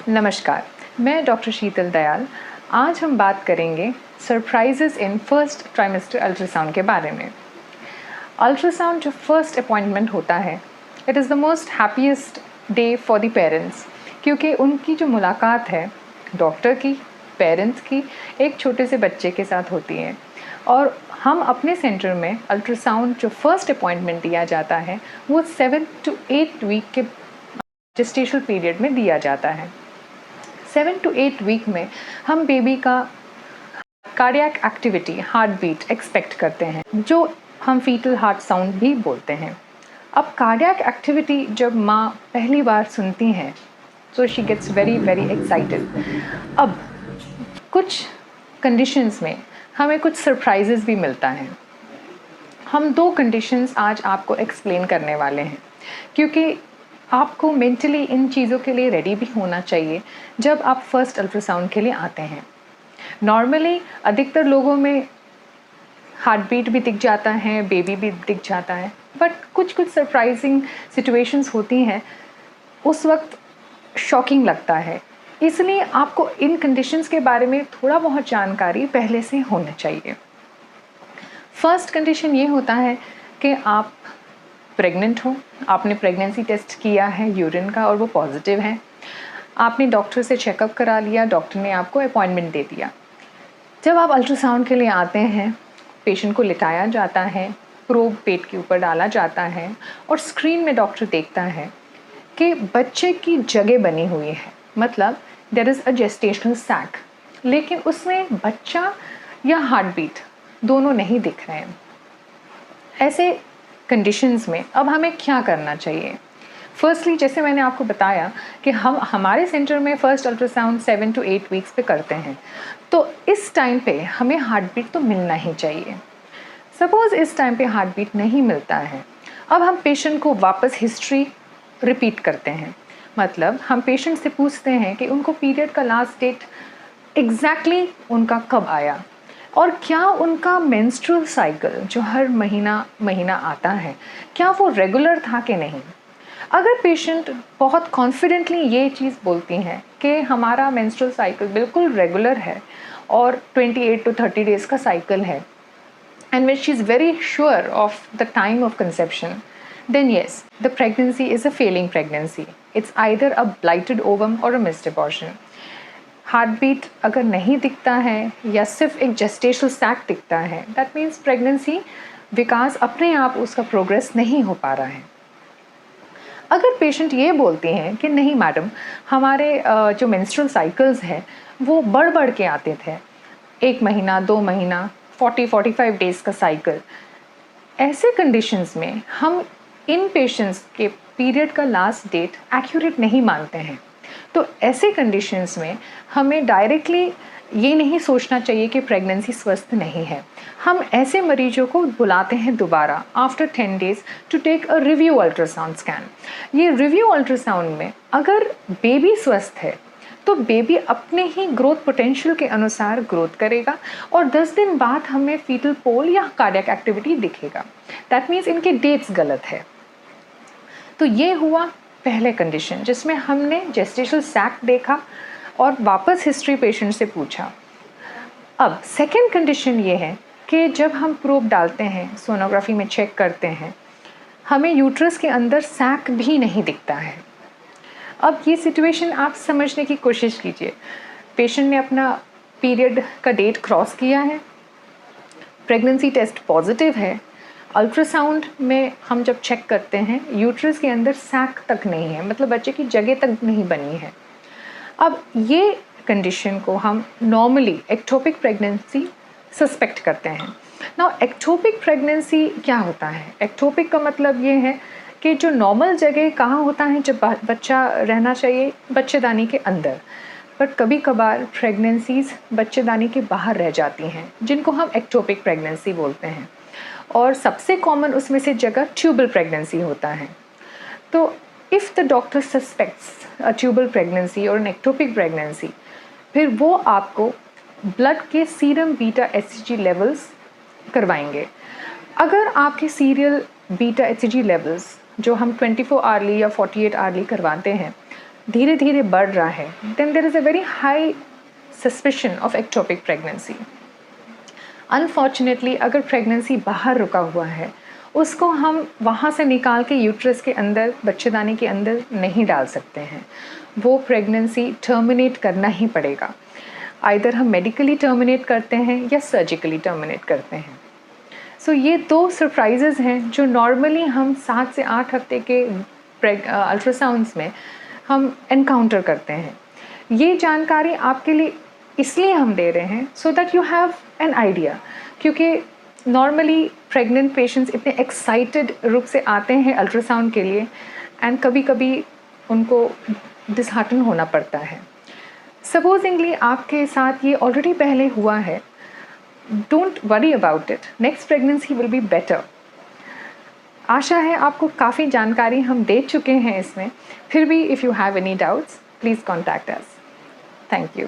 नमस्कार, मैं डॉक्टर शीतल दयाल। आज हम बात करेंगे surprises in first trimester ultrasound के बारे में। अल्ट्रासाउंड जो फर्स्ट अपॉइंटमेंट होता है, it is the most happiest day for the parents, क्योंकि उनकी जो मुलाकात है डॉक्टर की, पेरेंट्स की, एक छोटे से बच्चे के साथ होती है। और हम अपने सेंटर में अल्ट्रासाउंड जो फर्स्ट अपॉइंटमेंट दिया जाता है वो 7 to 8 वीक के जेस्टेशनल पीरियड में दिया जाता है। 7 to 8 वीक में हम बेबी का cardiac activity, heart beat expect करते हैं, जो हम फीटल हार्ट साउंड भी बोलते हैं। अब कार्डियक एक्टिविटी जब माँ पहली बार सुनती हैं तो she gets very very excited. अब कुछ कंडीशंस में हमें कुछ सरप्राइजेस भी मिलता है। हम 2 कंडीशंस आज आपको एक्सप्लेन करने वाले हैं, क्योंकि आपको मेंटली इन चीज़ों के लिए रेडी भी होना चाहिए जब आप फर्स्ट अल्ट्रासाउंड के लिए आते हैं। नॉर्मली अधिकतर लोगों में हार्ट बीट भी दिख जाता है, बेबी भी दिख जाता है, बट कुछ कुछ सरप्राइजिंग सिचुएशंस होती हैं, उस वक्त शॉकिंग लगता है। इसलिए आपको इन कंडीशंस के बारे में थोड़ा बहुत जानकारी पहले से होना चाहिए। फर्स्ट कंडीशन ये होता है कि आप प्रेग्नेंट हो, आपने प्रेगनेंसी टेस्ट किया है यूरिन का और वो पॉजिटिव है, आपने डॉक्टर से चेकअप करा लिया, डॉक्टर ने आपको अपॉइंटमेंट दे दिया। जब आप अल्ट्रासाउंड के लिए आते हैं, पेशेंट को लिटाया जाता है, प्रोब पेट के ऊपर डाला जाता है और स्क्रीन में डॉक्टर देखता है कि बच्चे की जगह बनी हुई है, मतलब there is a gestational sac, लेकिन उसमें बच्चा या हार्ट बीट दोनों नहीं दिख रहे हैं। ऐसे कंडीशंस में अब हमें क्या करना चाहिए? फर्स्टली, जैसे मैंने आपको बताया कि हम हमारे सेंटर में फ़र्स्ट अल्ट्रासाउंड 7 to 8 वीक्स पे करते हैं, तो इस टाइम पे हमें हार्ट बीट तो मिलना ही चाहिए। सपोज़ इस टाइम पे हार्ट बीट नहीं मिलता है, अब हम पेशेंट को वापस हिस्ट्री रिपीट करते हैं। मतलब हम पेशेंट से पूछते हैं कि उनको पीरियड का लास्ट डेट एग्जैक्टली उनका कब आया, और क्या उनका मेंस्ट्रुअल साइकिल जो हर महीना आता है, क्या वो रेगुलर था कि नहीं। अगर पेशेंट बहुत कॉन्फिडेंटली ये चीज़ बोलती हैं कि हमारा मेंस्ट्रुअल साइकिल बिल्कुल रेगुलर है और 28 to 30 डेज़ का साइकिल है, and when she is very sure of the time of conception, then yes, the pregnancy is a failing pregnancy. It's either a blighted ovum or a missed abortion. Heart beat अगर नहीं दिखता है या सिर्फ एक gestational sac दिखता है, that means pregnancy विकास अपने आप उसका प्रोग्रेस नहीं हो पा रहा है। अगर पेशेंट ये बोलते हैं कि नहीं मैडम, हमारे जो मेंस्ट्रुअल साइकिल्स हैं वो बढ़ के आते थे, 1 महीना 2 महीना 40-45 डेज़ का साइकिल, ऐसे कंडीशंस में हम इन पेशेंट्स के पीरियड का लास्ट डेट एक्यूरेट नहीं मानते हैं। तो ऐसे कंडीशंस में हमें डायरेक्टली ये नहीं सोचना चाहिए कि प्रेगनेंसी स्वस्थ नहीं है। हम ऐसे मरीजों को बुलाते हैं दोबारा after 10 days to take a review ultrasound scan. ये रिव्यू अल्ट्रासाउंड में अगर बेबी स्वस्थ है तो बेबी अपने ही ग्रोथ पोटेंशियल के अनुसार ग्रोथ करेगा और 10 दिन बाद हमें फीटल पोल या कार्डियक एक्टिविटी दिखेगा। दैट मीन्स इनके डेट्स गलत है। तो ये हुआ पहले कंडीशन, जिसमें हमने जेस्टेशनल सैक देखा और वापस हिस्ट्री पेशेंट से पूछा। अब सेकेंड कंडीशन ये है कि जब हम प्रोब डालते हैं, सोनोग्राफी में चेक करते हैं, हमें यूट्रस के अंदर सैक भी नहीं दिखता है। अब ये सिचुएशन आप समझने की कोशिश कीजिए। पेशेंट ने अपना पीरियड का डेट क्रॉस किया है, प्रेगनेंसी टेस्ट पॉजिटिव है, अल्ट्रासाउंड में हम जब चेक करते हैं यूट्रस के अंदर सैक तक नहीं है, मतलब बच्चे की जगह तक नहीं बनी है। अब ये कंडीशन को हम नॉर्मली एक्टोपिक प्रेगनेंसी सस्पेक्ट करते हैं। नाउ एक्टोपिक प्रेगनेंसी क्या होता है? एक्टोपिक का मतलब ये है कि जो नॉर्मल जगह कहाँ होता है जब बच्चा रहना चाहिए, बच्चेदानी के अंदर, बट कभी कभार प्रेगनेंसीज बच्चेदानी के बाहर रह जाती हैं, जिनको हम एक्टोपिक प्रेगनेंसी बोलते हैं। और सबसे कॉमन उसमें से जगह ट्यूबल प्रेगनेंसी होता है। तो if the doctor suspects a tubal pregnancy और एन एक्टोपिक प्रेगनेंसी, फिर वो आपको ब्लड के सीरम बीटा एचसीजी लेवल्स करवाएंगे। अगर आपके सीरियल बीटा एचसीजी लेवल्स जो हम 24 आवर्ली या 48 आवर्ली करवाते हैं धीरे धीरे बढ़ रहा है, then there is a very high suspicion of ectopic pregnancy. Unfortunately अगर प्रेगनेंसी बाहर रुका हुआ है, उसको हम वहाँ से निकाल के यूट्रस के अंदर, बच्चेदानी के अंदर नहीं डाल सकते हैं। वो प्रेगनेंसी टर्मिनेट करना ही पड़ेगा। आइदर हम मेडिकली टर्मिनेट करते हैं या सर्जिकली टर्मिनेट करते हैं। सो ये 2 सरप्राइजेज़ हैं जो नॉर्मली हम 7 से 8 हफ्ते के अल्ट्रासाउंड्स में हम एनकाउंटर करते हैं। ये जानकारी आपके लिए इसलिए हम दे रहे हैं so that you have an idea, क्योंकि नॉर्मली प्रेग्नेंट पेशेंट्स इतने एक्साइटेड रूप से आते हैं अल्ट्रासाउंड के लिए एंड कभी कभी उनको डिसहार्टन होना पड़ता है। सपोजिंगली आपके साथ ये ऑलरेडी पहले हुआ है, don't worry about it, next pregnancy will be better. आशा है आपको काफ़ी जानकारी हम दे चुके हैं इसमें। फिर भी if you have any doubts please contact us. Thank you.